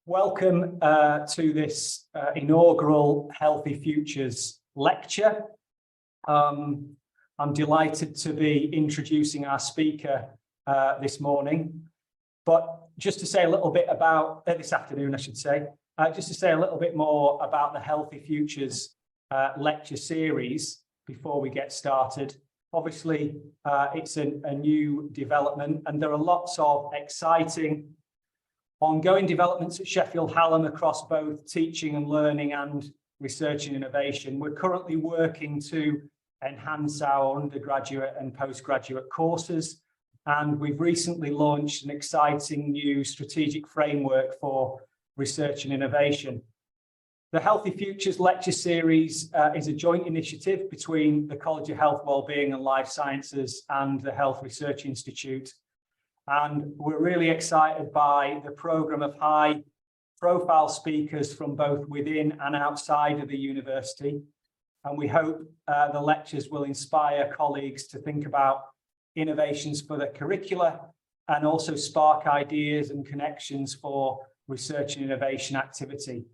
Welcome to this inaugural Healthy Futures lecture. I'm delighted to be introducing our speaker this morning, but just to say a little bit about, this afternoon I should say, just to say a little bit more about the Healthy Futures lecture series before we get started. Obviously, it's a new development and there are lots of exciting ongoing developments at Sheffield Hallam across both teaching and learning and research and innovation. We're currently working to enhance our undergraduate and postgraduate courses, and we've recently launched an exciting new strategic framework for research and innovation. The Healthy Futures lecture series is a joint initiative between the College of Health, Wellbeing and Life Sciences and the Health Research Institute. And we're really excited by the programme of high-profile speakers from both within and outside of the university. And we hope the lectures will inspire colleagues to think about innovations for the curricula and also spark ideas and connections for research and innovation activity.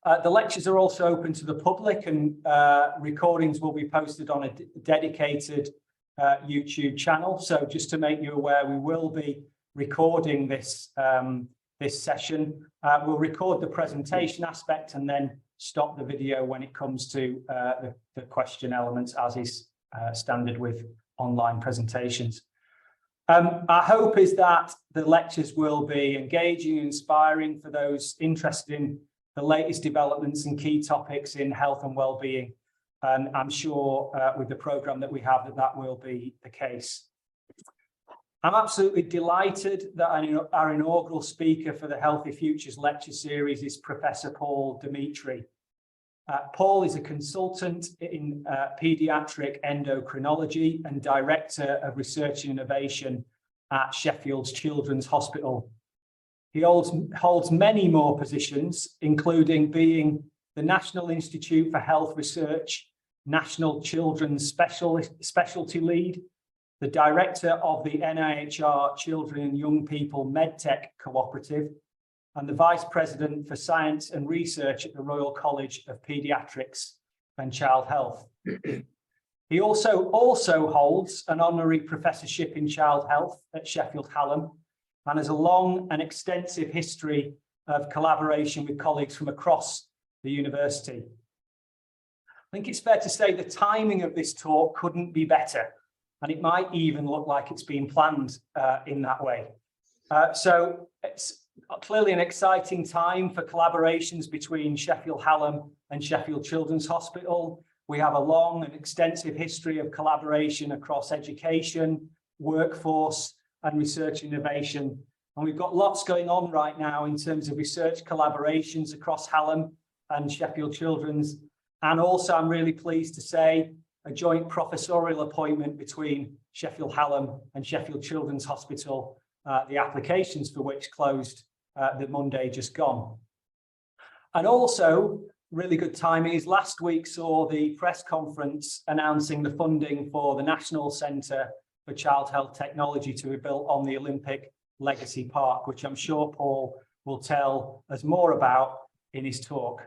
The lectures are also open to the public, and recordings will be posted on a dedicated YouTube channel. So just to make you aware, we will be recording this this session. We'll record the presentation aspect and then stop the video when it comes to the question elements, as is standard with online presentations. Our hope is that the lectures will be engaging and inspiring for those interested in the latest developments and key topics in health and well-being. And I'm sure with the programme that we have that will be the case. I'm absolutely delighted that our inaugural speaker for the Healthy Futures lecture series is Professor Paul Dimitri. Paul is a consultant in paediatric endocrinology and Director of Research and Innovation at Sheffield's Children's Hospital. He holds many more positions, including being the National Institute for Health Research National Children's Specialty Lead, the Director of the NIHR Children and Young People MedTech Cooperative, and the Vice President for Science and Research at the Royal College of Paediatrics and Child Health. He also holds an honorary professorship in child health at Sheffield Hallam and has a long and extensive history of collaboration with colleagues from across the university. I think it's fair to say the timing of this talk couldn't be better, and it might even look like it's been planned in that way. So it's clearly an exciting time for collaborations between Sheffield Hallam and Sheffield Children's Hospital. We have a long and extensive history of collaboration across education, workforce, and research innovation. And we've got lots going on right now in terms of research collaborations across Hallam and Sheffield Children's. And also, I'm really pleased to say, a joint professorial appointment between Sheffield Hallam and Sheffield Children's Hospital, the applications for which closed the Monday just gone. And also, really good timing is last week saw the press conference announcing the funding for the National Centre for Child Health Technology to be built on the Olympic Legacy Park, which I'm sure Paul will tell us more about in his talk.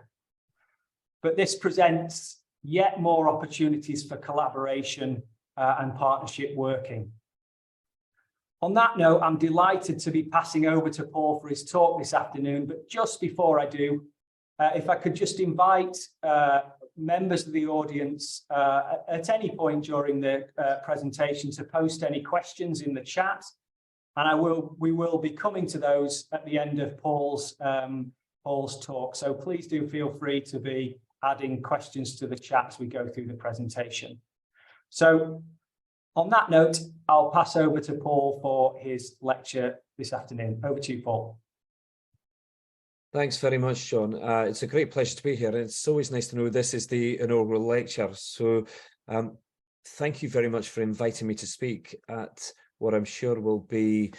But this presents yet more opportunities for collaboration and partnership working. On that note, I'm delighted to be passing over to Paul for his talk this afternoon. But just before I do, if I could just invite members of the audience at any point during the presentation to post any questions in the chat. And we will be coming to those at the end of Paul's talk. So please do feel free to be adding questions to the chat as we go through the presentation. So on that note, I'll pass over to Paul for his lecture this afternoon. Over to you, Paul. Thanks very much, John. It's a great pleasure to be here. And it's always nice to know this is the inaugural lecture. So thank you very much for inviting me to speak at what I'm sure will be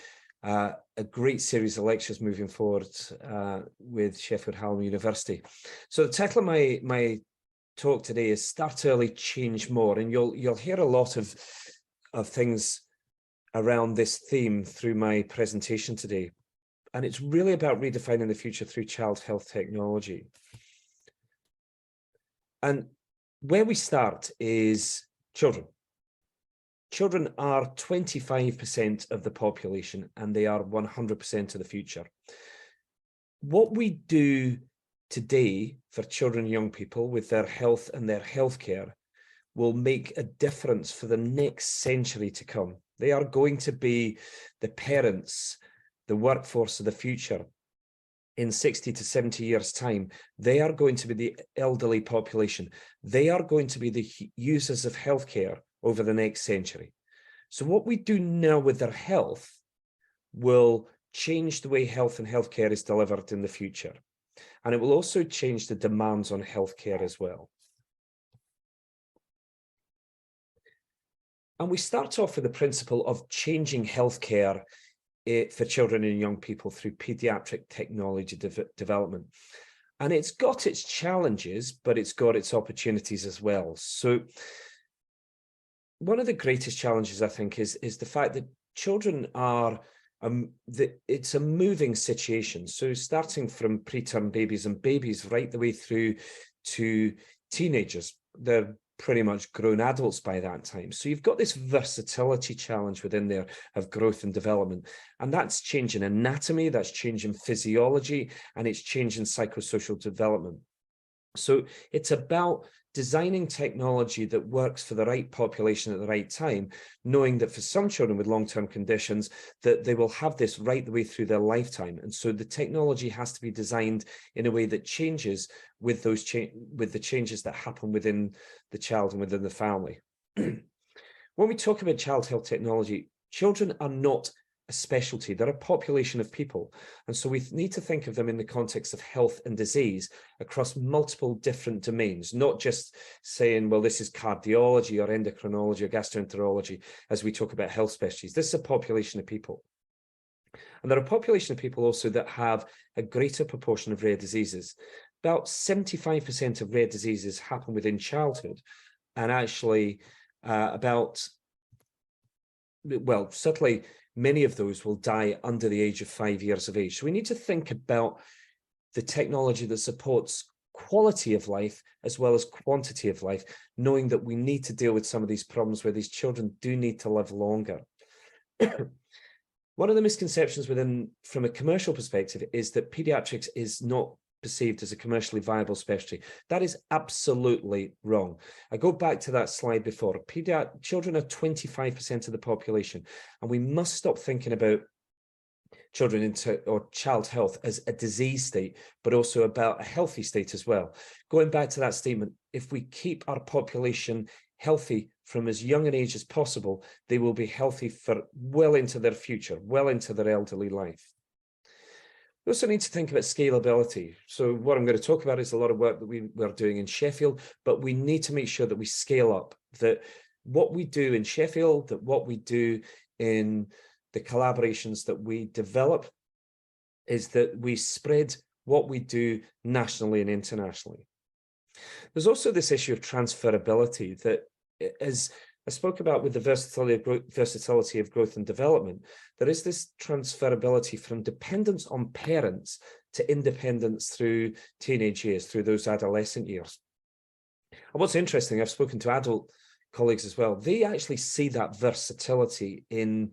a great series of lectures moving forward with Sheffield Hallam University. So the title of my talk today is Start Early, Change More, and you'll hear a lot of things around this theme through my presentation today. And it's really about redefining the future through child health technology. And where we start is children. Children are 25% of the population, and they are 100% of the future. What we do today for children and young people with their health and their healthcare will make a difference for the next century to come. They are going to be the parents, the workforce of the future. In 60 to 70 years' time, they are going to be the elderly population. They are going to be the users of healthcare over the next century. So what we do now with their health will change the way health and healthcare is delivered in the future. And it will also change the demands on healthcare as well. And we start off with the principle of changing healthcare for children and young people through pediatric technology development. And it's got its challenges, but it's got its opportunities as well. So one of the greatest challenges, I think, is the fact that children are, it's a moving situation. So starting from preterm babies and babies right the way through to teenagers, they're pretty much grown adults by that time. So you've got this versatility challenge within there of growth and development. And that's changing anatomy, that's changing physiology, and it's changing psychosocial development. So it's about designing technology that works for the right population at the right time, knowing that for some children with long-term conditions, that they will have this right the way through their lifetime. And so the technology has to be designed in a way that changes with those with the changes that happen within the child and within the family. When we talk about child health technology, children are not a specialty, they're a population of people. And so we need to think of them in the context of health and disease across multiple different domains, not just saying, well, this is cardiology or endocrinology or gastroenterology as we talk about health specialties. This is a population of people. And there are a population of people also that have a greater proportion of rare diseases. About 75% of rare diseases happen within childhood, and actually certainly many of those will die under the age of 5 years of age. So we need to think about the technology that supports quality of life as well as quantity of life, knowing that we need to deal with some of these problems where these children do need to live longer. One of the misconceptions from a commercial perspective is that pediatrics is not perceived as a commercially viable specialty. That is absolutely wrong. I go back to that slide before. Children are 25% of the population, and we must stop thinking about children or child health as a disease state, but also about a healthy state as well. Going back to that statement, if we keep our population healthy from as young an age as possible, they will be healthy for well into their future, well into their elderly life. We also need to think about scalability. So what I'm going to talk about is a lot of work that we're doing in Sheffield, but we need to make sure that we scale up, that what we do in Sheffield, that what we do in the collaborations that we develop is that we spread what we do nationally and internationally. There's also this issue of transferability that, as I spoke about with the versatility of growth and development, there is this transferability from dependence on parents to independence through teenage years, through those adolescent years. And what's interesting, I've spoken to adult colleagues as well, they actually see that versatility in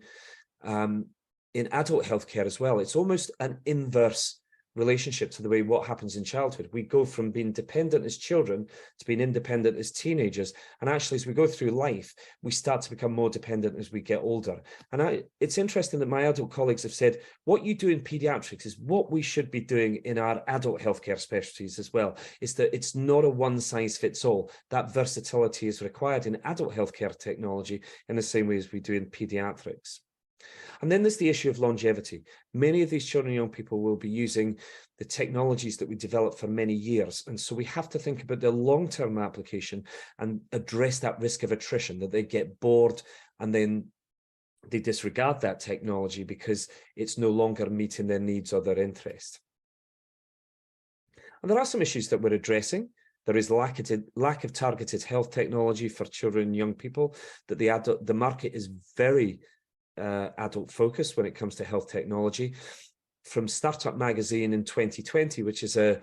adult healthcare as well. It's almost an inverse relationship to the way what happens in childhood. We go from being dependent as children to being independent as teenagers, and actually as we go through life we start to become more dependent as we get older. And it's interesting that my adult colleagues have said what you do in pediatrics is what we should be doing in our adult healthcare specialties as well, is that it's not a one size fits all. That versatility is required in adult healthcare technology in the same way as we do in pediatrics. And then there's the issue of longevity. Many of these children and young people will be using the technologies that we developed for many years. And so we have to think about their long-term application and address that risk of attrition, that they get bored and then they disregard that technology because it's no longer meeting their needs or their interest. And there are some issues that we're addressing. There is lack of targeted health technology for children and young people, that the market is very adult focused when it comes to health technology. from Startup Magazine in 2020, which is a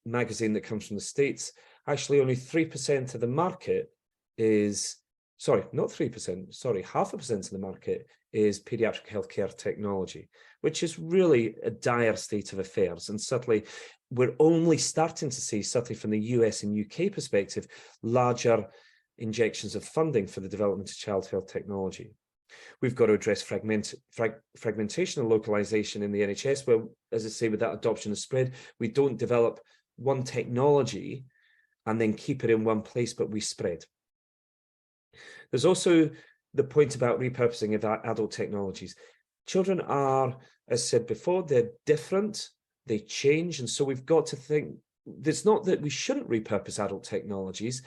magazine that comes from the States, actually only 3% of the market is, sorry, not 3%, sorry, 0.5% of the market is pediatric healthcare technology, which is really a dire state of affairs. And certainly we're only starting to see, certainly from the US and UK perspective, larger injections of funding for the development of child health technology. We've got to address fragmentation and localization in the NHS, where, as I say, with that adoption and spread, we don't develop one technology and then keep it in one place, but we spread. There's also the point about repurposing of adult technologies. Children are, as said before, they're different, they change, and so we've got to think, it's not that we shouldn't repurpose adult technologies,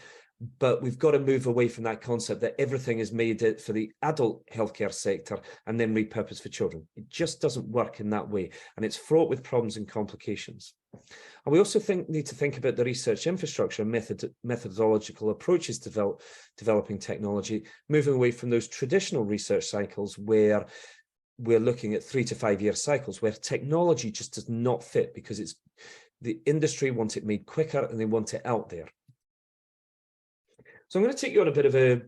but we've got to move away from that concept that everything is made for the adult healthcare sector and then repurposed for children. It just doesn't work in that way, and it's fraught with problems and complications. And we also need to think about the research infrastructure and methodological approaches to developing technology, moving away from those traditional research cycles where we're looking at 3 to 5 year cycles, where technology just does not fit because it's the industry wants it made quicker and they want it out there. So I'm going to take you on a bit of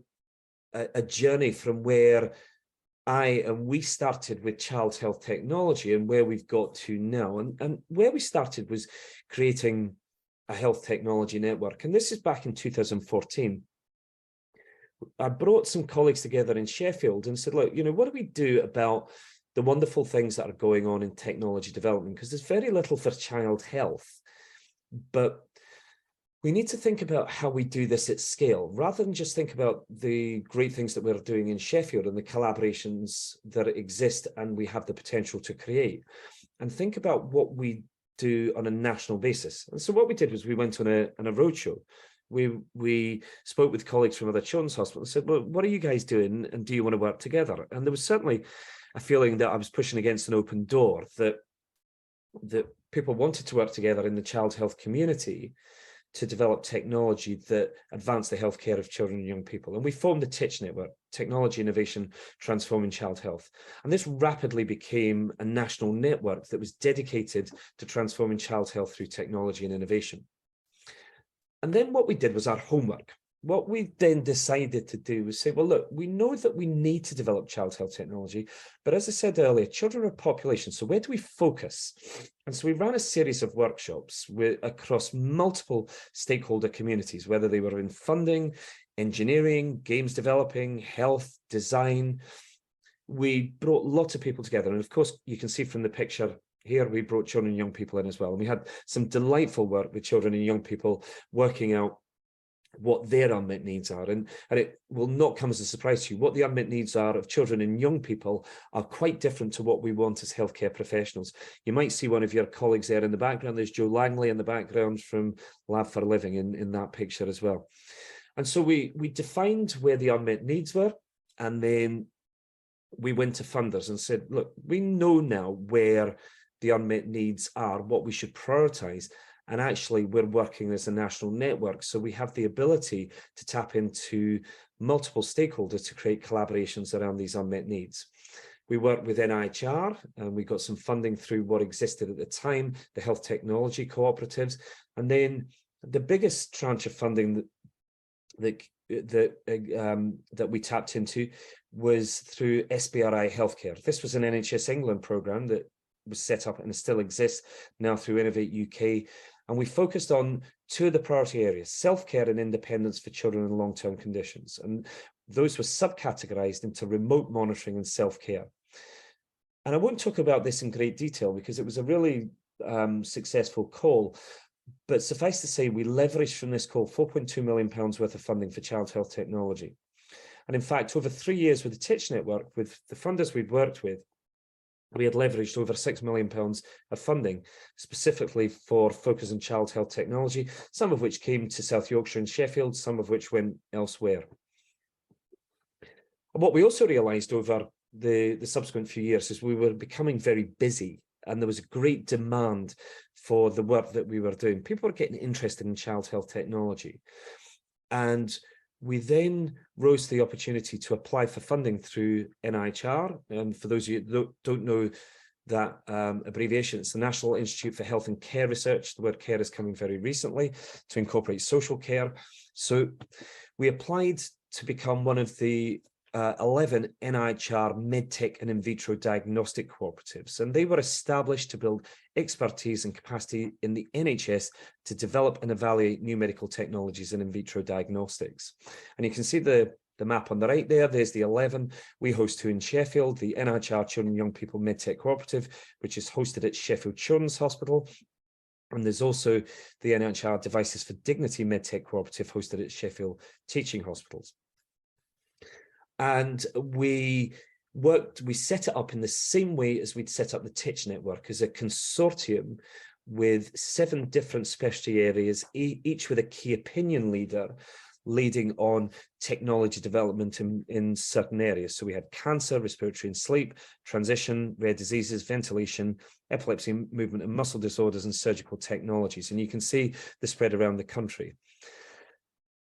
a journey from where we started with child health technology and where we've got to now. And where we started was creating a health technology network. And this is back in 2014. I brought some colleagues together in Sheffield and said, look, what do we do about the wonderful things that are going on in technology development? Because there's very little for child health, but we need to think about how we do this at scale, rather than just think about the great things that we're doing in Sheffield and the collaborations that exist and we have the potential to create, and think about what we do on a national basis. And so what we did was we went on a roadshow. We spoke with colleagues from other children's hospitals and said, well, what are you guys doing and do you want to work together? And there was certainly a feeling that I was pushing against an open door, that people wanted to work together in the child health community to develop technology that advanced the healthcare of children and young people. And we formed the TICH network, Technology Innovation Transforming Child Health. And this rapidly became a national network that was dedicated to transforming child health through technology and innovation. And then what we did was our homework. What we then decided to do was say, well, look, we know that we need to develop child health technology, but as I said earlier, children are a population. So where do we focus? And so we ran a series of workshops across multiple stakeholder communities, whether they were in funding, engineering, games developing, health, design. We brought lots of people together. And of course, you can see from the picture here, we brought children and young people in as well. And we had some delightful work with children and young people working out what their unmet needs are. And it will not come as a surprise to you. What the unmet needs are of children and young people are quite different to what we want as healthcare professionals. You might see one of your colleagues there in the background. There's Joe Langley in the background from Lab for Living in that picture as well. And so we defined where the unmet needs were, and then we went to funders and said, look, we know now where the unmet needs are, what we should prioritize. And actually, we're working as a national network, so we have the ability to tap into multiple stakeholders to create collaborations around these unmet needs. We worked with NIHR, and we got some funding through what existed at the time, the health technology cooperatives. And then the biggest tranche of funding that we tapped into was through SBRI Healthcare. This was an NHS England program that was set up and still exists now through Innovate UK. And we focused on 2 of the priority areas, self-care and independence for children in long-term conditions. And those were subcategorized into remote monitoring and self-care. And I won't talk about this in great detail because it was a really successful call. But suffice to say, we leveraged from this call £4.2 million worth of funding for child health technology. And in fact, over 3 years with the TICH network, with the funders we'd worked with, we had leveraged over £6 million of funding, specifically for focus on child health technology, some of which came to South Yorkshire and Sheffield, some of which went elsewhere. And what we also realised over the subsequent few years is we were becoming very busy, and there was a great demand for the work that we were doing. People were getting interested in child health technology. And we then rose to the opportunity to apply for funding through NIHR. And for those of you that don't know that abbreviation. It's the National Institute for Health and Care Research. The word care is coming very recently to incorporate social care. So we applied to become one of the 11 NIHR medtech and in vitro diagnostic cooperatives, and they were established to build expertise and capacity in the NHS to develop and evaluate new medical technologies and in vitro diagnostics. And you can see the map on the right there. There's the 11. We host 2 in Sheffield, the NIHR Children and Young People Medtech Cooperative, which is hosted at Sheffield Children's Hospital. And there's also the NIHR Devices for Dignity Medtech Cooperative hosted at Sheffield Teaching Hospitals. And we set it up in the same way as we'd set up the Teach Network, as a consortium with 7 different specialty areas, each with a key opinion leader leading on technology development in certain areas. So we had cancer, respiratory and sleep, transition, rare diseases, ventilation, epilepsy, movement and muscle disorders, and surgical technologies. And you can see the spread around the country.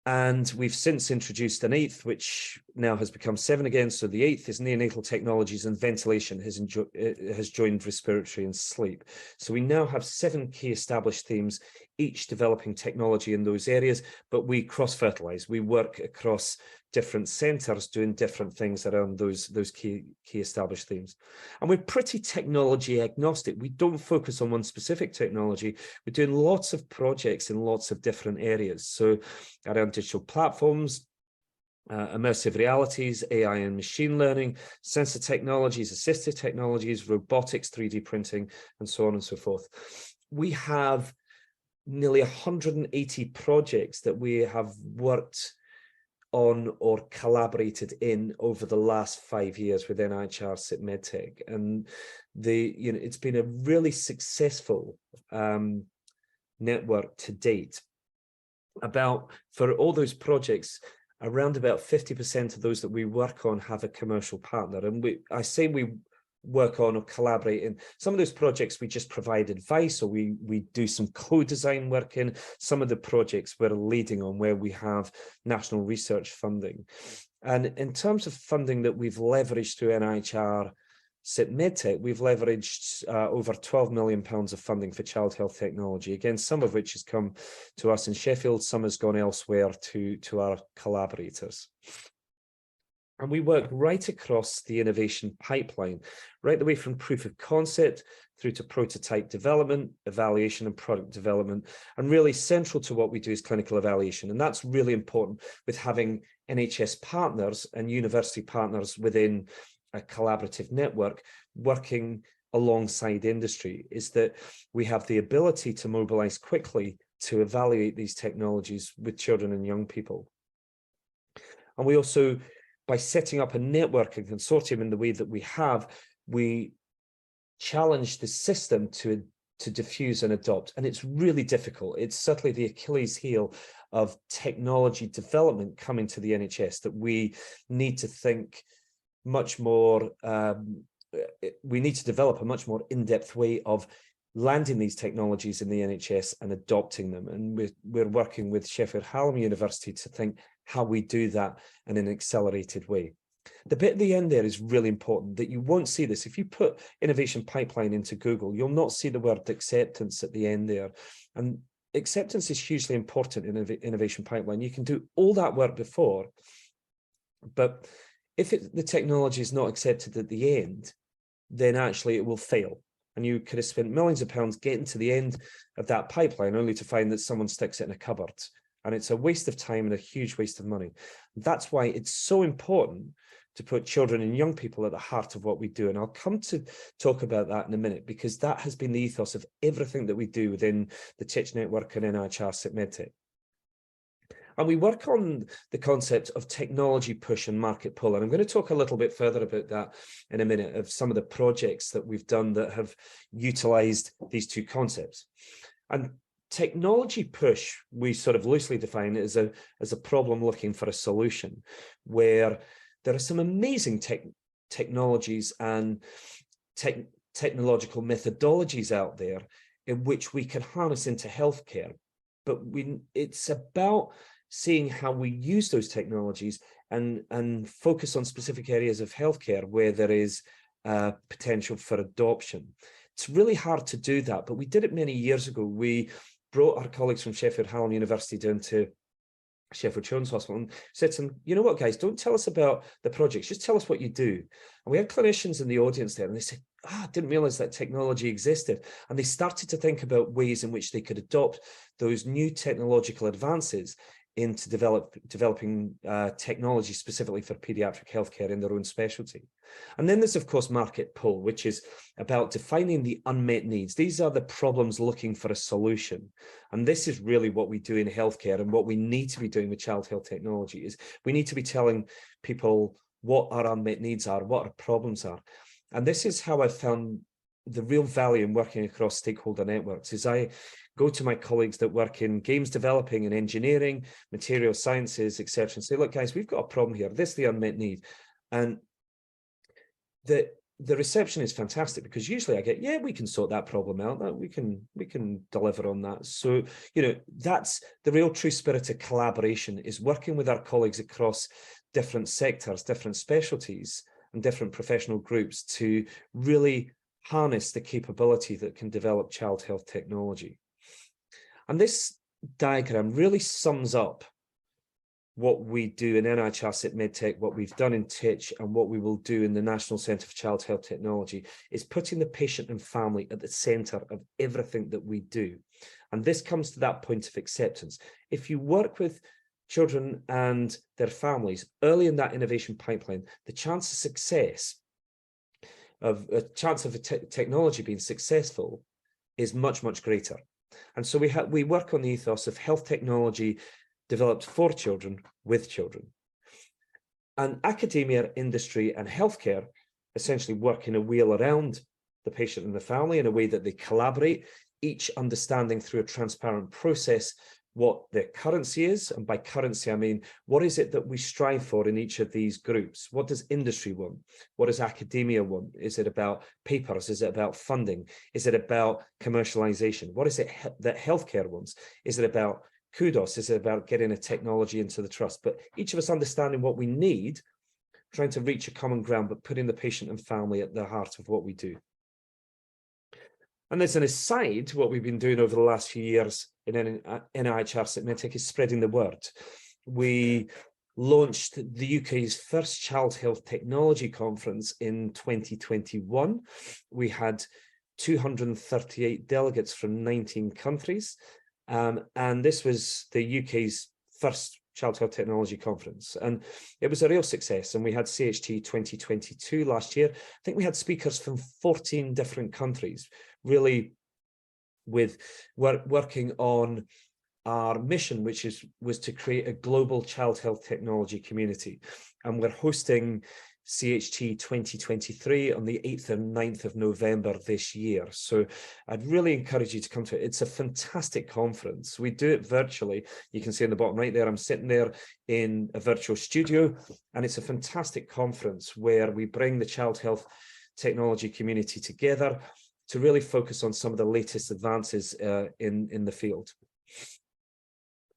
And we've since introduced an 8th, which now has become 7 again. So the 8th is neonatal technologies, and ventilation has joined respiratory and sleep. So we now have 7 key established themes, each developing technology in those areas, but we cross-fertilize. We work across different centres doing different things around those key established themes. And we're pretty technology agnostic. We don't focus on one specific technology. We're doing lots of projects in lots of different areas. So around digital platforms, immersive realities, AI and machine learning, sensor technologies, assistive technologies, robotics, 3D printing, and so on and so forth. We have nearly 180 projects that we have worked on or collaborated in over the last 5 years with NIHR SIT Medtech, and it's been a really successful network to date. For all those projects, around about 50% of those that we work on have a commercial partner, and I say we work on or collaborate in. Some of those projects we just provide advice, or we do some co-design work in. Some of the projects we're leading on where we have national research funding. And in terms of funding that we've leveraged through NIHR SIT Medtech, we've leveraged over £12 million of funding for child health technology. Again, some of which has come to us in Sheffield, some has gone elsewhere to our collaborators. And we work right across the innovation pipeline, right the way from proof of concept through to prototype development, evaluation and product development. And really central to what we do is clinical evaluation. And that's really important with having NHS partners and university partners within a collaborative network working alongside industry, is that we have the ability to mobilize quickly to evaluate these technologies with children and young people. And we also, by setting up a network and consortium in the way that we have, we challenge the system to diffuse and adopt. And it's really difficult. It's certainly the Achilles heel of technology development coming to the NHS, that we need to think much more, we need to develop a much more in-depth way of landing these technologies in the NHS and adopting them. And we're working with Sheffield Hallam University to think how we do that in an accelerated way. The bit at the end there is really important, that you won't see this. If you put innovation pipeline into Google, you'll not see the word acceptance at the end there. And acceptance is hugely important in innovation pipeline. You can do all that work before, but if the technology is not accepted at the end, then actually it will fail. And you could have spent millions of pounds getting to the end of that pipeline only to find that someone sticks it in a cupboard. And it's a waste of time and a huge waste of money. That's why it's so important to put children and young people at the heart of what we do. And I'll come to talk about that in a minute, because that has been the ethos of everything that we do within the Teach Network and NIHR SIT Medtech. And we work on the concept of technology push and market pull. And I'm going to talk a little bit further about that in a minute, of some of the projects that we've done that have utilized these two concepts. And technology push, we sort of loosely define it as a problem looking for a solution, where there are some amazing technologies and technological methodologies out there in which we can harness into healthcare. But it's about seeing how we use those technologies and focus on specific areas of healthcare where there is potential for adoption. It's really hard to do that, but we did it many years ago. We brought our colleagues from Sheffield Hallam University down to Sheffield Children's Hospital and said to them, you know what, guys, don't tell us about the projects, just tell us what you do. And we had clinicians in the audience there, and they said, I didn't realize that technology existed. And they started to think about ways in which they could adopt those new technological advances into developing technology specifically for pediatric healthcare in their own specialty. And then there's, of course, market pull, which is about defining the unmet needs. These are the problems looking for a solution. And this is really what we do in healthcare, and what we need to be doing with child health technology is we need to be telling people what our unmet needs are, what our problems are. And this is how I found the real value in working across stakeholder networks. Is I go to my colleagues that work in games developing and engineering, material sciences, etc., and say, look, guys, we've got a problem here. This is the unmet need. And the reception is fantastic, because usually I get, yeah, we can sort that problem out, we can deliver on that. So, you know, that's the real true spirit of collaboration, is working with our colleagues across different sectors, different specialties, and different professional groups to really harness the capability that can develop child health technology. And this diagram really sums up what we do in NIHRC at MedTech, what we've done in Titch, and what we will do in the National Centre for Child Health Technology, is putting the patient and family at the centre of everything that we do. And this comes to that point of acceptance. If you work with children and their families early in that innovation pipeline, the chance of success, of a chance of a technology being successful, is much, much greater. And so we work on the ethos of health technology developed for children, with children. And academia, industry, and healthcare essentially work in a wheel around the patient and the family in a way that they collaborate, each understanding through a transparent process what their currency is. And by currency, I mean, what is it that we strive for in each of these groups? What does industry want? What does academia want? Is it about papers? Is it about funding? Is it about commercialization? What is it that healthcare wants? Is it about kudos? Is it about getting a technology into the trust? But each of us understanding what we need, trying to reach a common ground, but putting the patient and family at the heart of what we do. And as an aside, what we've been doing over the last few years in NIHRC at MedTech is spreading the word. We launched the UK's first Child Health Technology Conference in 2021. We had 238 delegates from 19 countries. And this was the UK's first Child Health Technology Conference. And it was a real success. And we had CHT 2022 last year. I think we had speakers from 14 different countries, really with working on our mission, which was to create a global child health technology community. And we're hosting CHT 2023 on the 8th and 9th of November this year. So I'd really encourage you to come to it. It's a fantastic conference. We do it virtually. You can see in the bottom right there, I'm sitting there in a virtual studio, and it's a fantastic conference where we bring the child health technology community together to really focus on some of the latest advances in the field.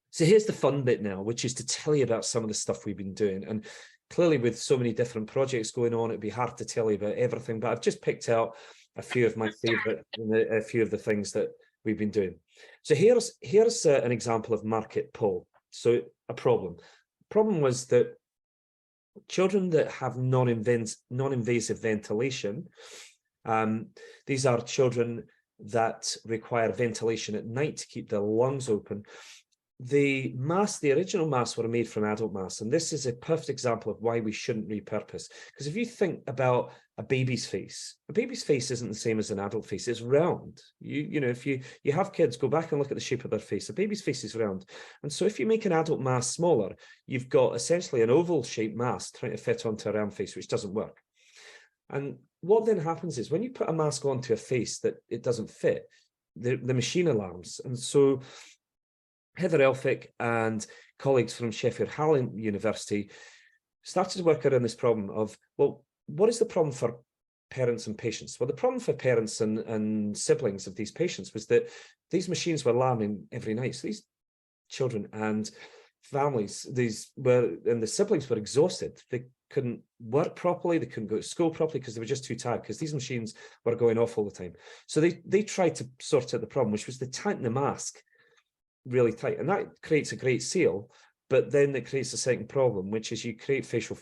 So here's the fun bit now, which is to tell you about some of the stuff we've been doing. And clearly, with so many different projects going on, it'd be hard to tell you about everything, but I've just picked out a few of my favorite, a few of the things that we've been doing. So here's an example of market pull. So a problem. The problem was that children that have non-invasive ventilation, these are children that require ventilation at night to keep their lungs open. The original masks were made from adult masks, and this is a perfect example of why we shouldn't repurpose. Because if you think about a baby's face isn't the same as an adult face. It's round. You know, if you have kids, go back and look at the shape of their face. A baby's face is round. And so if you make an adult mask smaller, you've got essentially an oval shaped mask trying to fit onto a round face, which doesn't work. And what then happens is when you put a mask onto a face that it doesn't fit, the machine alarms. And so Heather Elphick and colleagues from Sheffield Hallam University started to work around this problem of, well, what is the problem for parents and patients? Well, the problem for parents and siblings of these patients was that these machines were alarming every night. So these children and families, and the siblings were exhausted. They couldn't work properly, they couldn't go to school properly because they were just too tired, because these machines were going off all the time. So they tried to sort out the problem, which was to tighten the mask really tight, and that creates a great seal. But then it creates a second problem, which is you create facial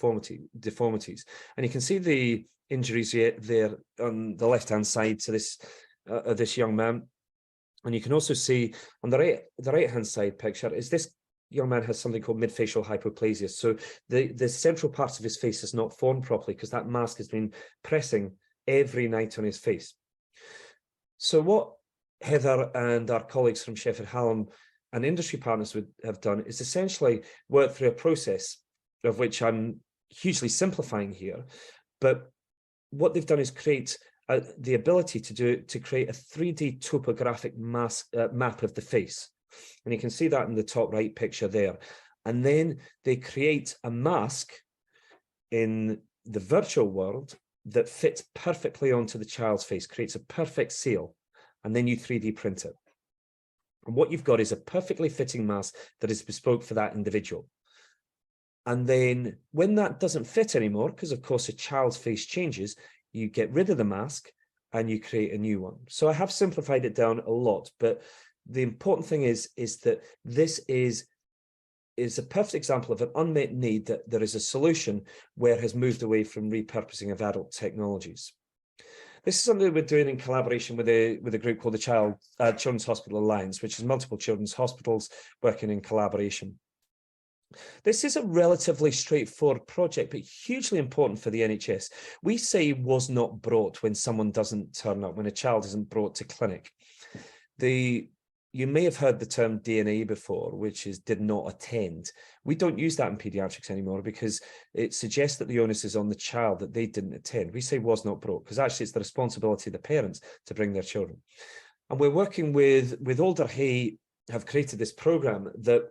deformities. And you can see the injuries there on the left-hand side to this young man. And you can also see on the right-hand side picture is this young man has something called midfacial hypoplasia. So the central parts of his face is not formed properly because that mask has been pressing every night on his face. So what Heather and our colleagues from Sheffield Hallam and industry partners would have done is essentially work through a process of which I'm hugely simplifying here, but what they've done is create the ability to create a 3D topographic map of the face. And you can see that in the top right picture there. And then they create a mask in the virtual world that fits perfectly onto the child's face, creates a perfect seal, and then you 3D print it. And what you've got is a perfectly fitting mask that is bespoke for that individual. And then when that doesn't fit anymore, because of course a child's face changes, you get rid of the mask and you create a new one. So I have simplified it down a lot, but the important thing is that this is a perfect example of an unmet need that there is a solution where it has moved away from repurposing of adult technologies. This is something we're doing in collaboration with a group called the Children's Hospital Alliance, which is multiple children's hospitals working in collaboration. This is a relatively straightforward project, but hugely important for the NHS. We say was not brought when someone doesn't turn up, when a child isn't brought to clinic. You may have heard the term DNA before, which is did not attend. We don't use that in paediatrics anymore because it suggests that the onus is on the child that they didn't attend. We say was not brought because actually it's the responsibility of the parents to bring their children. And we're working with Alder Hay, have created this program that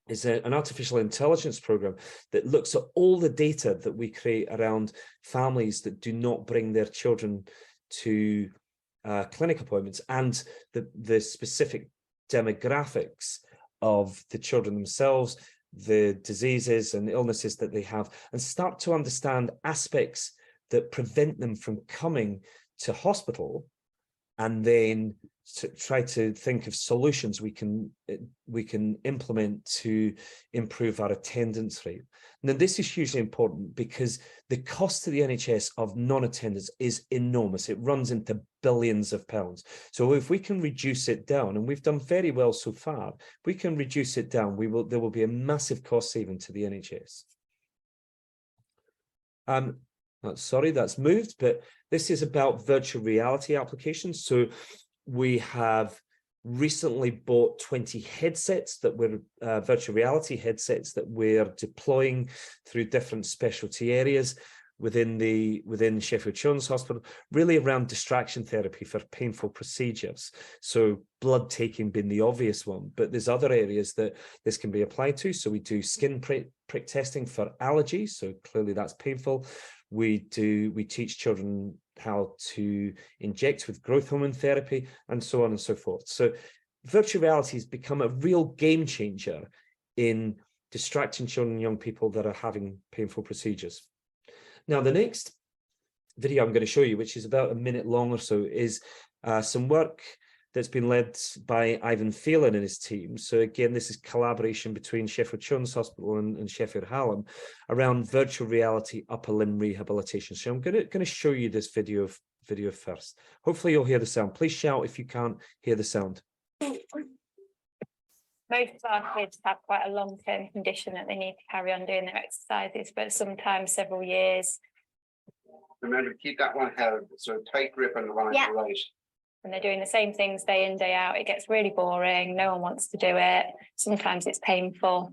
is an artificial intelligence program that looks at all the data that we create around families that do not bring their children to clinic appointments and the specific demographics of the children themselves, the diseases and illnesses that they have, and start to understand aspects that prevent them from coming to hospital, and then to try to think of solutions we can implement to improve our attendance rate. Now, this is hugely important because the cost to the NHS of non-attendance is enormous. It runs into billions of pounds. So if we can reduce it down, and we've done very well so far, if we can reduce it down, there will be a massive cost saving to the NHS. Sorry, that's moved, but this is about virtual reality applications. So we have recently bought 20 headsets that were virtual reality headsets that we're deploying through different specialty areas within Sheffield Children's Hospital, really around distraction therapy for painful procedures. So blood taking being the obvious one, but there's other areas that this can be applied to. So we do skin prick testing for allergies. So clearly that's painful. We teach children how to inject with growth hormone therapy and so on and so forth. So virtual reality has become a real game changer in distracting children and young people that are having painful procedures. Now, the next video I'm going to show you, which is about a minute long or so, is some work that's been led by Ivan Phelan and his team. So again, this is collaboration between Sheffield Children's Hospital and Sheffield Hallam around virtual reality upper limb rehabilitation. So I'm going to show you this video first. Hopefully you'll hear the sound. Please shout if you can't hear the sound. Most of our kids have quite a long-term condition that they need to carry on doing their exercises, but sometimes several years. Remember to keep that one held, so tight grip on the one on the right. And they're doing the same things day in, day out. It gets really boring. No one wants to do it. Sometimes it's painful.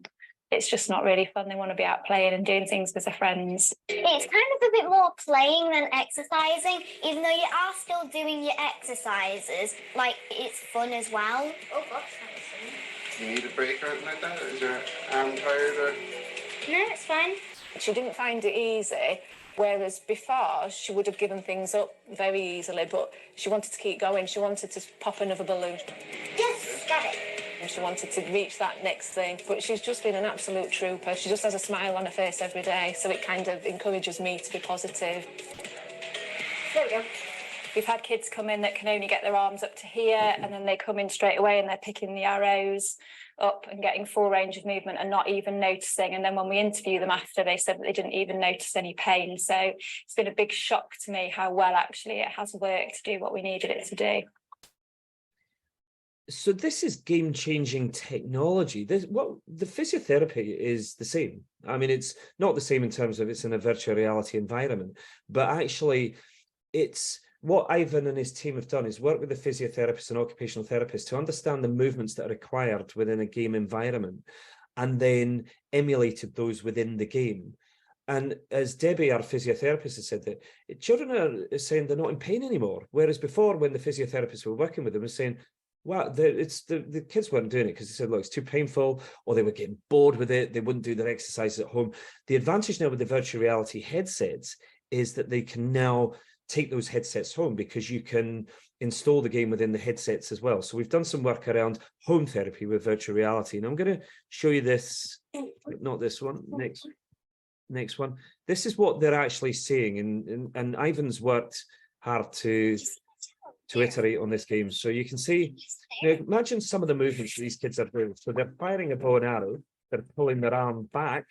It's just not really fun. They want to be out playing and doing things with their friends. It's kind of a bit more playing than exercising, even though you are still doing your exercises. Like, it's fun as well. Oh, gosh, that's fun. Do you need a break or anything like that? Is your arm tired or? No, it's fine. She didn't find it easy, whereas before she would have given things up very easily, but she wanted to keep going. She wanted to pop another balloon. Yes, got it. She wanted to reach that next thing, but she's just been an absolute trooper. She just has a smile on her face every day, so it kind of encourages me to be positive. There we go. We've had kids come in that can only get their arms up to here, and then they come in straight away and they're picking the arrows up and getting full range of movement and not even noticing. And then when we interview them after, they said that they didn't even notice any pain. So it's been a big shock to me how well actually it has worked to do what we needed it to do. So this is game-changing technology. The physiotherapy is the same. I mean, it's not the same in terms of it's in a virtual reality environment, but actually it's what Ivan and his team have done is work with the physiotherapists and occupational therapists to understand the movements that are required within a game environment and then emulated those within the game. And as Debbie, our physiotherapist, has said, that children are saying they're not in pain anymore. Whereas before, when the physiotherapists were working with them, was saying, wow, the kids weren't doing it because they said, look, it's too painful, or they were getting bored with it. They wouldn't do their exercises at home. The advantage now with the virtual reality headsets is that they can now take those headsets home because you can install the game within the headsets as well. So we've done some work around home therapy with virtual reality. And I'm going to show you this, not this one, next one. This is what they're actually seeing. And Ivan's worked hard to iterate on this game. So you can see, now imagine some of the movements these kids are doing. So they're firing a bow and arrow, they're pulling their arm back,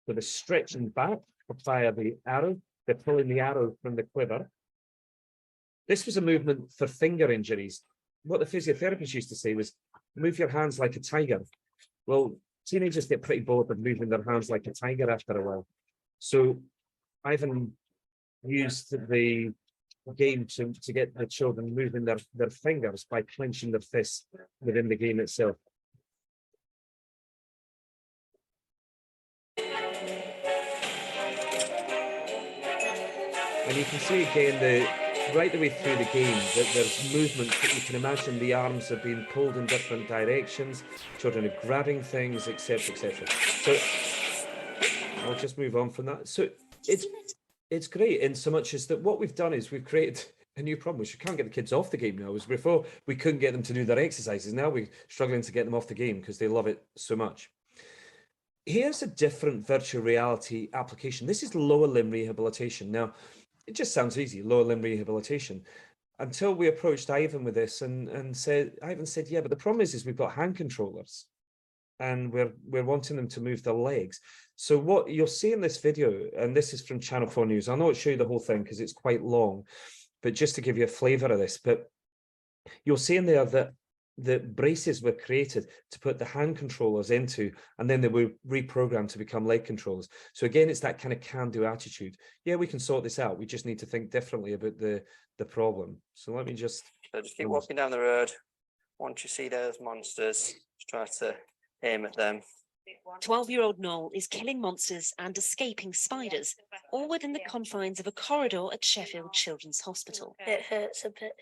so they're stretching back to fire the arrow, they're pulling the arrow from the quiver. This was a movement for finger injuries. What the physiotherapists used to say was, move your hands like a tiger. Well, teenagers get pretty bored of moving their hands like a tiger after a while. So Ivan used the game to get the children moving their fingers by clenching their fists within the game itself. And you can see again, right the way through the game, that there's movements that you can imagine. The arms are being pulled in different directions, children are grabbing things, etc., etc. So I'll just move on from that. So it's great in so much as that what we've done is we've created a new problem, which we can't get the kids off the game now. As before, we couldn't get them to do their exercises. Now we're struggling to get them off the game because they love it so much. Here's a different virtual reality application. This is lower limb rehabilitation. Now, it just sounds easy, lower limb rehabilitation, until we approached Ivan with this and Ivan said, yeah, but the problem is we've got hand controllers and we're wanting them to move their legs. So what you'll see in this video, and this is from Channel 4 News, I'll not show you the whole thing because it's quite long, but just to give you a flavour of this, but you'll see in there that the braces were created to put the hand controllers into, and then they were reprogrammed to become leg controllers. So again, it's that kind of can-do attitude. Yeah, we can sort this out. We just need to think differently about the problem. So let me just keep walking down the road. Once you see those monsters, just try to aim at them. 12-year-old Noel is killing monsters and escaping spiders, all within the confines of a corridor at Sheffield Children's Hospital. It hurts a bit.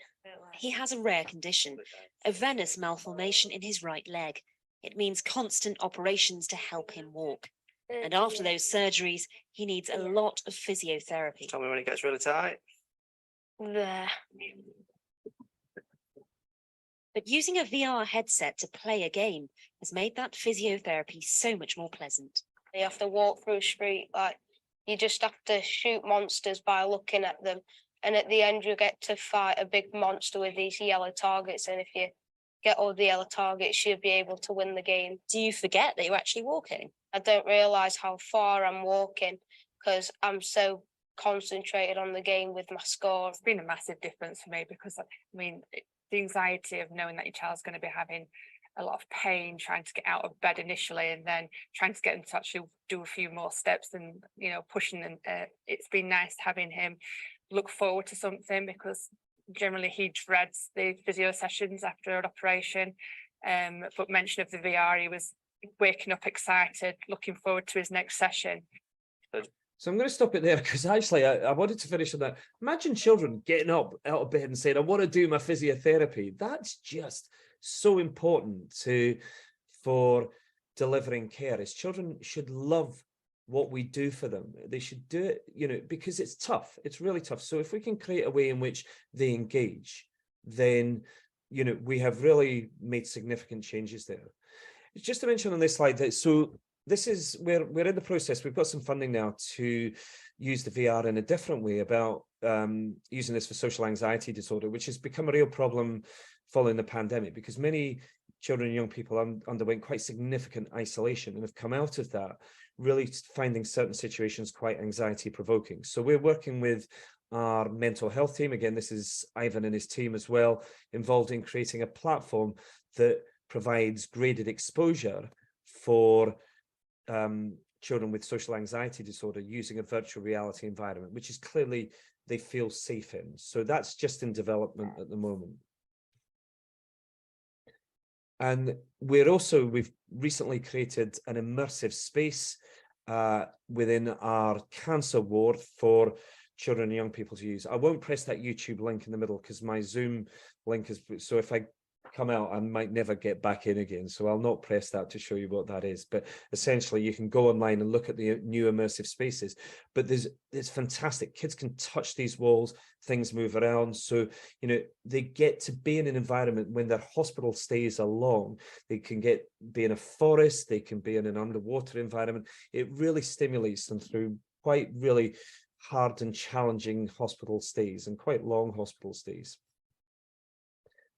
He has a rare condition, a venous malformation in his right leg. It means constant operations to help him walk. And after those surgeries, he needs a lot of physiotherapy. Tell me when it gets really tight. There. But using a VR headset to play a game has made that physiotherapy so much more pleasant. You have to walk through a street, like you just have to shoot monsters by looking at them. And at the end, you get to fight a big monster with these yellow targets. And if you get all the yellow targets, you'll be able to win the game. Do you forget that you're actually walking? I don't realise how far I'm walking because I'm so concentrated on the game with my score. It's been a massive difference for me because, I mean, the anxiety of knowing that your child's going to be having a lot of pain, trying to get out of bed initially, and then trying to get them to actually do a few more steps and, you know, pushing them. It's been nice having him look forward to something because generally he dreads the physio sessions after an operation. But mention of the VR, he was waking up excited, looking forward to his next session. So I'm going to stop it there because actually I wanted to finish on that. Imagine children getting up out of bed and saying, I want to do my physiotherapy. That's just so important for delivering care. As children should love what we do for them. They should do it, you know, because it's tough. It's really tough. So if we can create a way in which they engage, then you know, we have really made significant changes there. Just to mention on this slide that, so this is where we're in the process. We've got some funding now to use the VR in a different way about using this for social anxiety disorder, which has become a real problem following the pandemic, because many children and young people underwent quite significant isolation and have come out of that really finding certain situations quite anxiety provoking. So we're working with our mental health team. Again, this is Ivan and his team as well, involved in creating a platform that provides graded exposure for children with social anxiety disorder using a virtual reality environment, which is clearly they feel safe in. So that's just in development at the moment. And we've recently created an immersive space within our cancer ward for children and young people to use. I won't press that YouTube link in the middle because my Zoom link is, so if I come out, I might never get back in again. So I'll not press that to show you what that is. But essentially, you can go online and look at the new immersive spaces. But it's fantastic. Kids can touch these walls, things move around. So, you know, they get to be in an environment when their hospital stays are long. They can be in a forest, they can be in an underwater environment. It really stimulates them through quite really hard and challenging hospital stays and quite long hospital stays.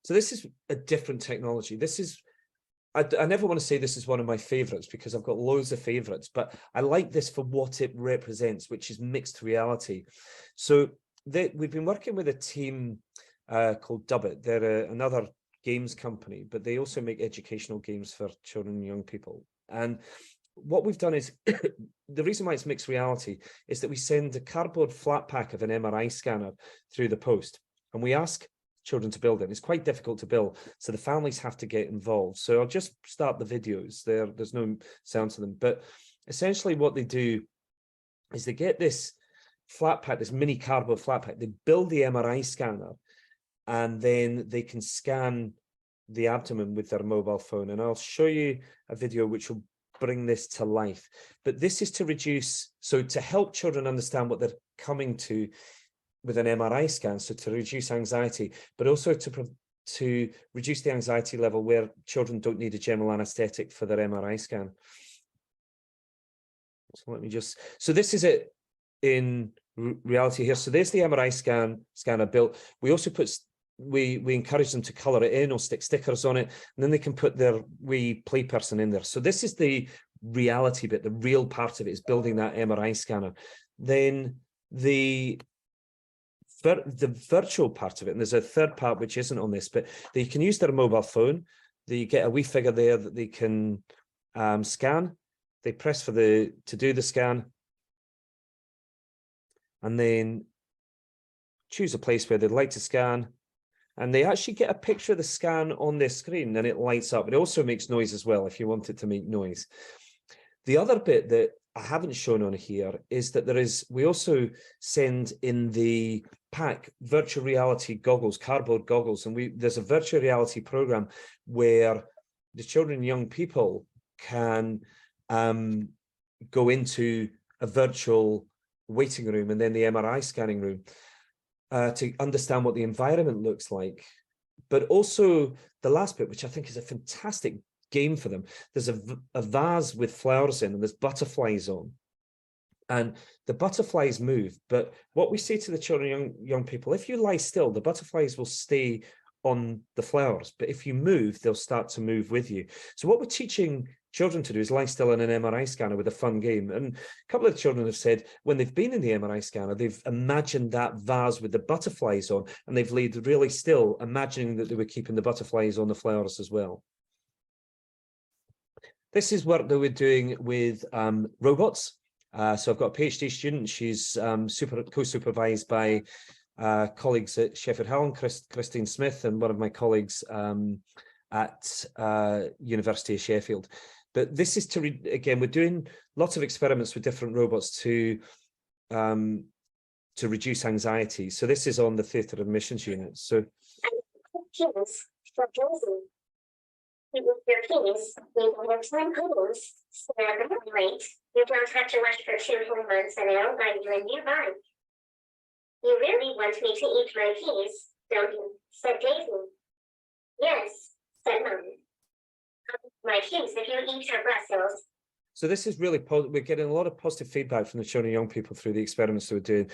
So this is a different technology. This is, I never want to say this is one of my favorites because I've got loads of favorites, but I like this for what it represents, which is mixed reality. So we've been working with a team called Dubbit. They're another games company, but they also make educational games for children and young people. And what we've done is, the reason why it's mixed reality is that we send a cardboard flat pack of an MRI scanner through the post, and we ask children to build it. It's quite difficult to build, so the families have to get involved. So I'll just start the videos. There's no sound to them, but essentially what they do is they get this flat pack, this mini cardboard flat pack. They build the MRI scanner, and then they can scan the abdomen with their mobile phone. And I'll show you a video which will bring this to life. But this is to reduce, so to help children understand what they're coming to with an MRI scan, so to reduce anxiety, but also to reduce the anxiety level where children don't need a general anesthetic for their MRI scan. So let me just, so this is it in reality here. So there's the MRI scanner built. We also we encourage them to color it in or stick stickers on it, and then they can put their wee play person in there. So this is the reality bit, the real part of it is building that MRI scanner. Then the virtual part of it, and there's a third part which isn't on this, but they can use their mobile phone. They get a wee figure there that they can scan. They press to do the scan, and then choose a place where they'd like to scan, and they actually get a picture of the scan on their screen, and it lights up. It also makes noise as well if you want it to make noise. The other bit that I haven't shown on here is that we also send in the pack virtual reality goggles, cardboard goggles, and there's a virtual reality program where the children and young people can go into a virtual waiting room and then the MRI scanning room to understand what the environment looks like. But also the last bit, which I think is a fantastic game for them, there's a vase with flowers in and there's butterflies on, and the butterflies move. But what we say to the children, young people, if you lie still, the butterflies will stay on the flowers, but if you move, they'll start to move with you. So what we're teaching children to do is lie still in an MRI scanner with a fun game. And a couple of children have said when they've been in the MRI scanner, they've imagined that vase with the butterflies on, and they've laid really still, imagining that they were keeping the butterflies on the flowers as well. This is work that we're doing with robots. So I've got a PhD student. She's co-supervised by colleagues at Sheffield Hallam, Christine Smith, and one of my colleagues at University of Sheffield. But this is again, we're doing lots of experiments with different robots to reduce anxiety. So this is on the theatre admissions unit. So with your keys, you can have 10 keys, snap them right. You don't have to rush for 2 whole months and I'll buy you a new bike. You really want me to eat my keys, don't you? Said Daisy. Yes, said Mum. My kids, if you eat your Brussels. So this is really, we're getting a lot of positive feedback from the children and young people through the experiments that we're doing.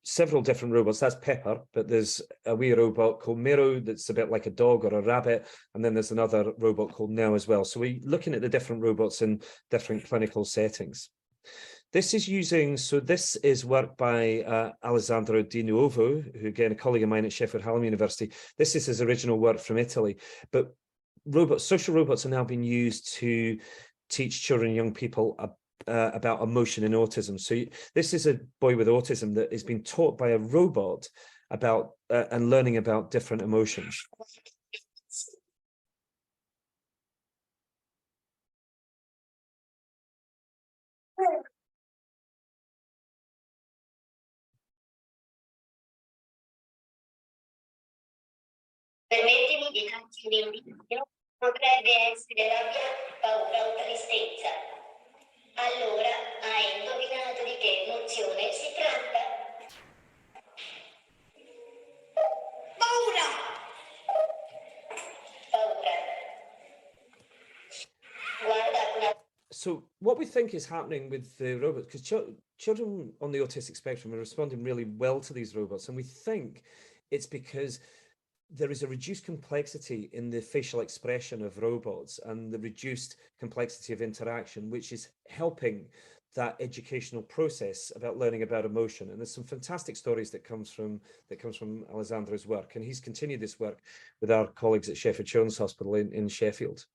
Several different robots, that's Pepper, but there's a wee robot called Miro that's a bit like a dog or a rabbit, and then there's another robot called Nell as well. So we're looking at the different robots in different clinical settings. This is using, so this is work by Alessandro Di Nuovo, who again, a colleague of mine at Sheffield Hallam University. This is his original work from Italy, but social robots are now being used to teach children and young people about emotion and autism. So this is a boy with autism that is being taught by a robot about and learning about different emotions. Permettimi di farti un indizio. Potrebbe essere rabbia, paura o tristezza. Allora, hai indovinato di che emozione si tratta? Paura! Paura. Guarda. So what we think is happening with the robots, because children on the autistic spectrum are responding really well to these robots, and we think it's because there is a reduced complexity in the facial expression of robots and the reduced complexity of interaction, which is helping that educational process about learning about emotion. And there's some fantastic stories that comes from Alessandro's work, and he's continued this work with our colleagues at Sheffield Children's Hospital in Sheffield.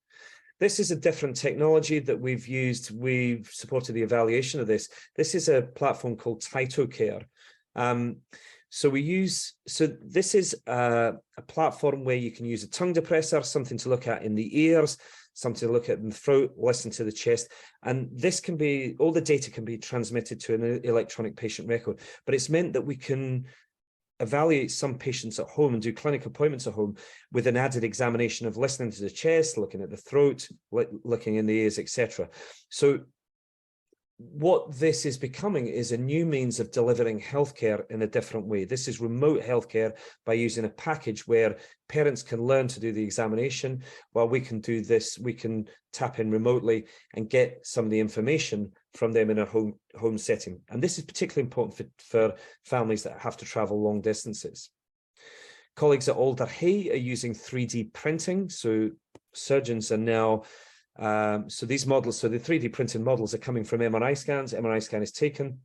This is a different technology that we've used. We've supported the evaluation of this. This is a platform called TytoCare. So this is a platform where you can use a tongue depressor, something to look at in the ears, something to look at in the throat, listen to the chest. And this can be, all the data can be transmitted to an electronic patient record, but it's meant that we can evaluate some patients at home and do clinic appointments at home with an added examination of listening to the chest, looking at the throat, looking in the ears, etc. So what this is becoming is a new means of delivering healthcare in a different way. This is remote healthcare by using a package where parents can learn to do the examination while we can do this. We can tap in remotely and get some of the information from them in a home setting. And this is particularly important for families that have to travel long distances. Colleagues at Alder Hey are using 3D printing. So surgeons are now so these models, so the 3D printed models are coming from MRI scans. MRI scan is taken.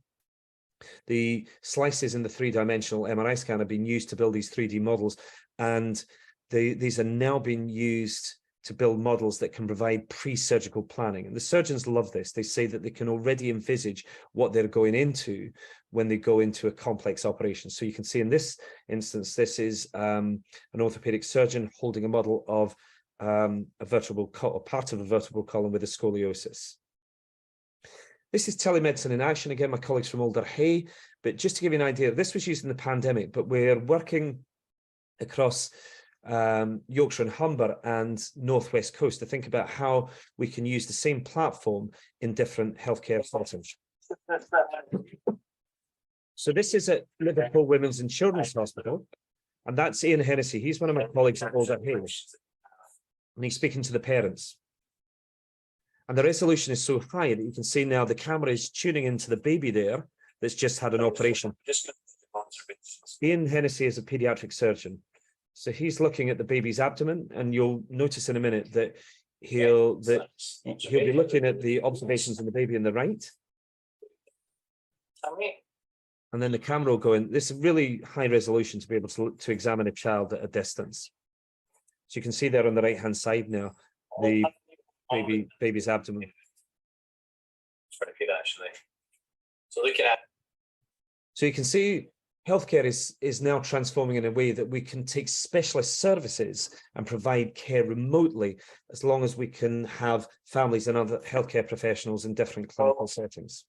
The slices in the three-dimensional MRI scan are being used to build these 3D models, and these are now being used to build models that can provide pre-surgical planning. And the surgeons love this. They say that they can already envisage what they're going into when they go into a complex operation. So you can see in this instance, this is an orthopedic surgeon holding a model of a vertebral column, part of a vertebral column with a scoliosis. This is telemedicine in action. Again, my colleagues from Alder Hey, but just to give you an idea, this was used in the pandemic, but we're working across Yorkshire and Humber and Northwest Coast to think about how we can use the same platform in different healthcare settings. So this is at Liverpool Women's and Children's Hospital, and that's Ian Hennessy. He's one of my colleagues at Alder Hey. And he's speaking to the parents. And the resolution is so high that you can see now the camera is tuning into the baby there that's just had an operation. Ian Hennessy is a pediatric surgeon. So he's looking at the baby's abdomen, and you'll notice in a minute that he'll be looking at the observations in the baby in the right. And then the camera will go in. This is really high resolution to be able to examine a child at a distance. So you can see there on the right-hand side now, the baby's abdomen. It's very good, actually. So looking at. So you can see healthcare is now transforming in a way that we can take specialist services and provide care remotely, as long as we can have families and other healthcare professionals in different clinical settings.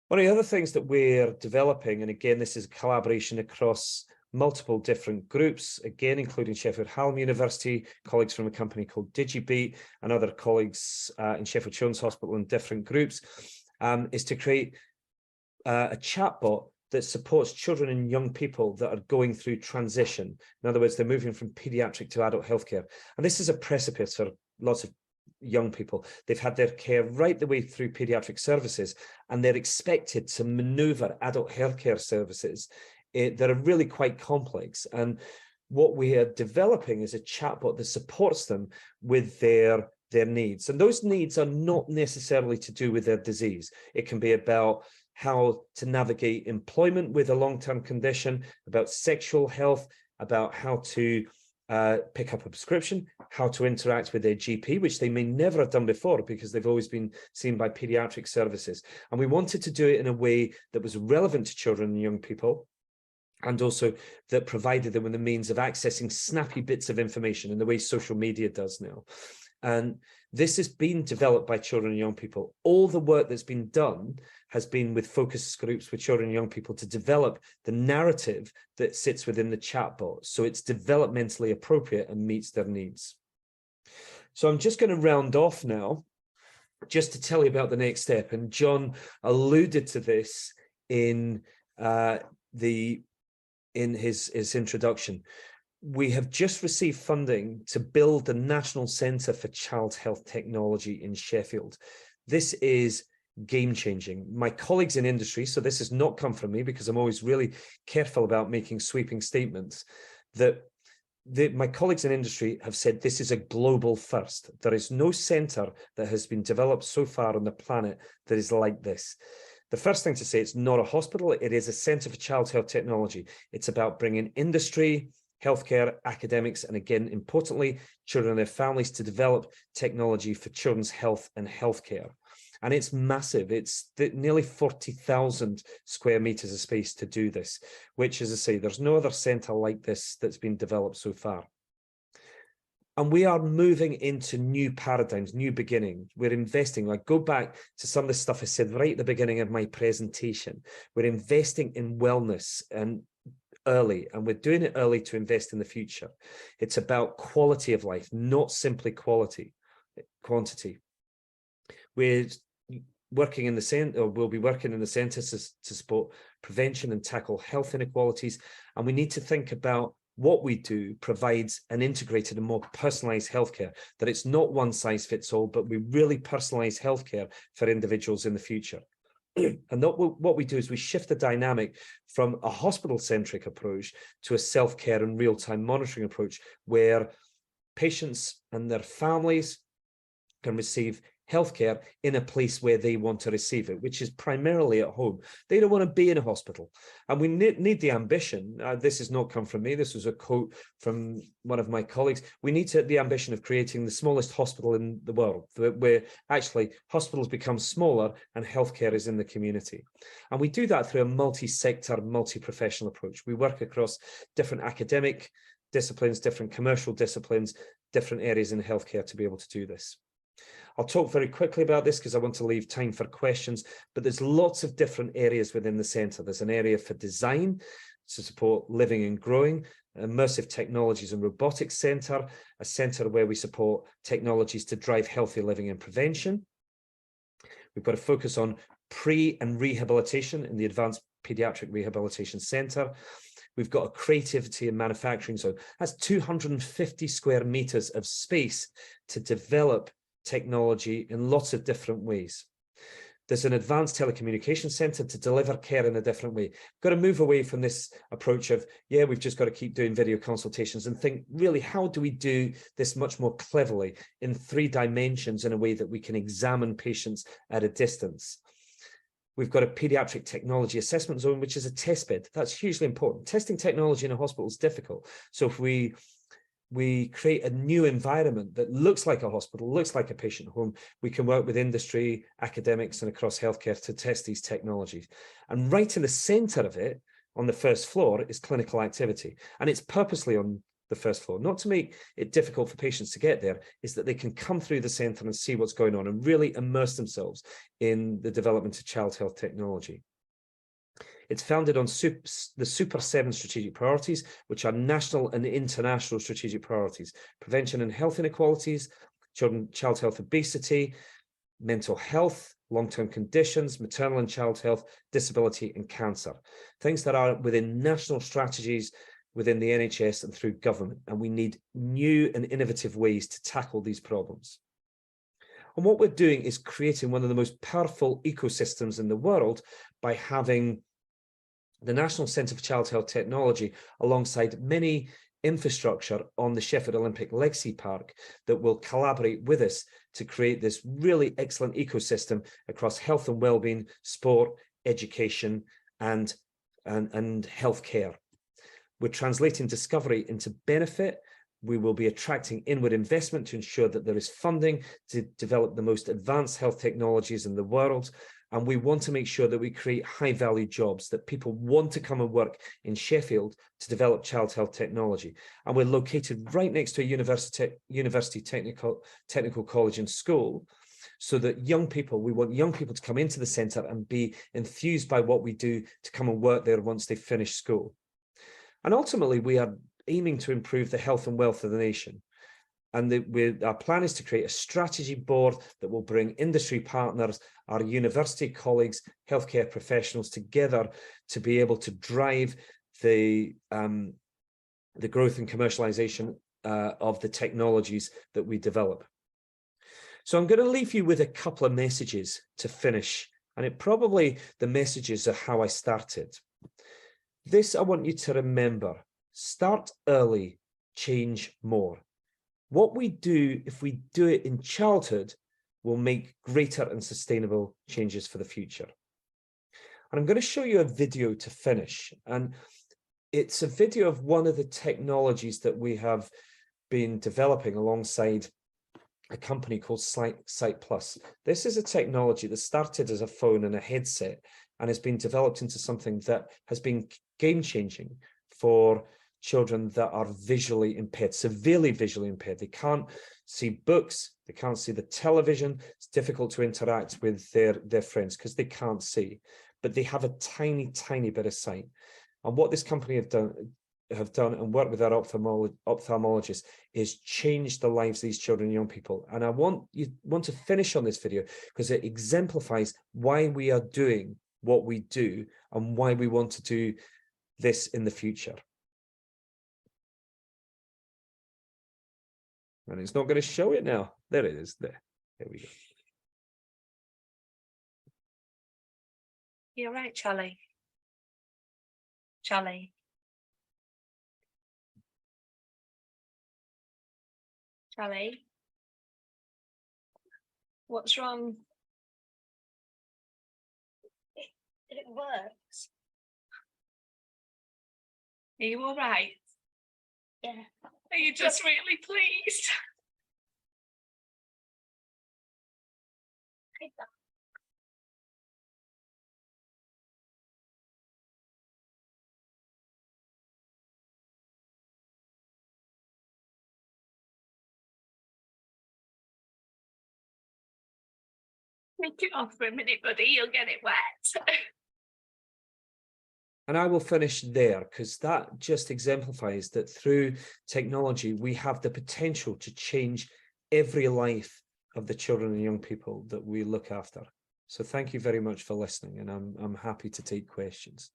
One of the other things that we're developing, and again, this is a collaboration across multiple different groups, again, including Sheffield Hallam University, colleagues from a company called DigiBeat, and other colleagues in Sheffield Children's Hospital in different groups, is to create a chatbot that supports children and young people that are going through transition. In other words, they're moving from pediatric to adult healthcare. And this is a precipice for lots of young people. They've had their care right the way through pediatric services, and they're expected to maneuver adult healthcare services that are really quite complex. And what we are developing is a chatbot that supports them with their needs. And those needs are not necessarily to do with their disease. It can be about how to navigate employment with a long-term condition, about sexual health, about how to pick up a prescription, how to interact with their GP, which they may never have done before because they've always been seen by pediatric services. And we wanted to do it in a way that was relevant to children and young people, and also that provided them with the means of accessing snappy bits of information in the way social media does now. And this has been developed by children and young people. All the work that's been done has been with focus groups with children and young people to develop the narrative that sits within the chatbot, so it's developmentally appropriate and meets their needs. So I'm just going to round off now, just to tell you about the next step. And John alluded to this in his introduction. We have just received funding to build the National Centre for Child Health Technology in Sheffield. This is game-changing. My colleagues in industry, so this has not come from me because I'm always really careful about making sweeping statements, that my colleagues in industry have said this is a global first. There is no centre that has been developed so far on the planet that is like this. The first thing to say, it's not a hospital, it is a Centre for Child Health Technology. It's about bringing industry, healthcare, academics, and again, importantly, children and their families to develop technology for children's health and healthcare. And it's massive. It's nearly 40,000 square meters of space to do this, which, as I say, there's no other centre like this that's been developed so far. And we are moving into new paradigms, new beginnings. We're investing. I go back to some of the stuff I said right at the beginning of my presentation. We're investing in wellness and early, and we're doing it early to invest in the future. It's about quality of life, not simply quantity. We're working in the centre, or we'll be working in the centre to support prevention and tackle health inequalities. And we need to think about what we do provides an integrated and more personalised healthcare, that it's not one size fits all, but we really personalise healthcare for individuals in the future. And what we do is we shift the dynamic from a hospital-centric approach to a self-care and real-time monitoring approach, where patients and their families can receive healthcare in a place where they want to receive it, which is primarily at home. They don't want to be in a hospital. And we need the ambition. This has not come from me. This was a quote from one of my colleagues. We need the ambition of creating the smallest hospital in the world, where actually hospitals become smaller and healthcare is in the community. And we do that through a multi-sector, multi-professional approach. We work across different academic disciplines, different commercial disciplines, different areas in healthcare to be able to do this. I'll talk very quickly about this because I want to leave time for questions, but there's lots of different areas within the centre. There's an area for design to support living and growing, immersive technologies and robotics centre, a centre where we support technologies to drive healthy living and prevention. We've got a focus on pre and rehabilitation in the Advanced Paediatric Rehabilitation Centre. We've got a creativity and manufacturing zone. That's 250 square meters of space to develop technology in lots of different ways. There's an advanced telecommunication centre to deliver care in a different way. We've got to move away from this approach of, yeah, we've just got to keep doing video consultations, and think, really, how do we do this much more cleverly in 3 dimensions in a way that we can examine patients at a distance? We've got a paediatric technology assessment zone, which is a test bed. That's hugely important. Testing technology in a hospital is difficult. So if we create a new environment that looks like a hospital, looks like a patient home, we can work with industry, academics, and across healthcare to test these technologies. And right in the center of it, on the first floor, is clinical activity. And it's purposely on the first floor, not to make it difficult for patients to get there, is that they can come through the center and see what's going on and really immerse themselves in the development of child health technology. It's founded on the Super 7 strategic priorities, which are national and international strategic priorities: prevention and health inequalities, child health obesity, mental health, long-term conditions, maternal and child health, disability and cancer. Things that are within national strategies, within the NHS and through government. And we need new and innovative ways to tackle these problems. And what we're doing is creating one of the most powerful ecosystems in the world by having the National Centre for Child Health Technology alongside many infrastructure on the Sheffield Olympic Legacy Park that will collaborate with us to create this really excellent ecosystem across health and wellbeing, sport, education, and healthcare. We're translating discovery into benefit. We will be attracting inward investment to ensure that there is funding to develop the most advanced health technologies in the world. And we want to make sure that we create high value jobs, that people want to come and work in Sheffield to develop child health technology. And we're located right next to a university technical college and school, so that we want young people to come into the centre and be enthused by what we do to come and work there once they finish school. And ultimately, we are aiming to improve the health and wealth of the nation. And our plan is to create a strategy board that will bring industry partners, our university colleagues, healthcare professionals together to be able to drive the growth and commercialization of the technologies that we develop. So I'm going to leave you with a couple of messages to finish. And the messages are how I started. This I want you to remember: start early, change more. What we do, if we do it in childhood, will make greater and sustainable changes for the future. And I'm going to show you a video to finish. And it's a video of one of the technologies that we have been developing alongside a company called Sight Plus. This is a technology that started as a phone and a headset and has been developed into something that has been game-changing for children that are visually impaired, severely visually impaired. They can't see books, they can't see the television. It's difficult to interact with their friends because they can't see, but they have a tiny, tiny bit of sight. And what this company have done and worked with our ophthalmologists is change the lives of these children and young people. And I want to finish on this video because it exemplifies why we are doing what we do and why we want to do this in the future. And it's not going to show it now. There it is. There we go. You're right, Charlie. Charlie. Charlie. What's wrong? It works. Are you all right? Yeah. Are you just really pleased? Take it off for a minute, buddy. You'll get it wet. And I will finish there because that just exemplifies that through technology, we have the potential to change every life of the children and young people that we look after. So thank you very much for listening, and I'm happy to take questions.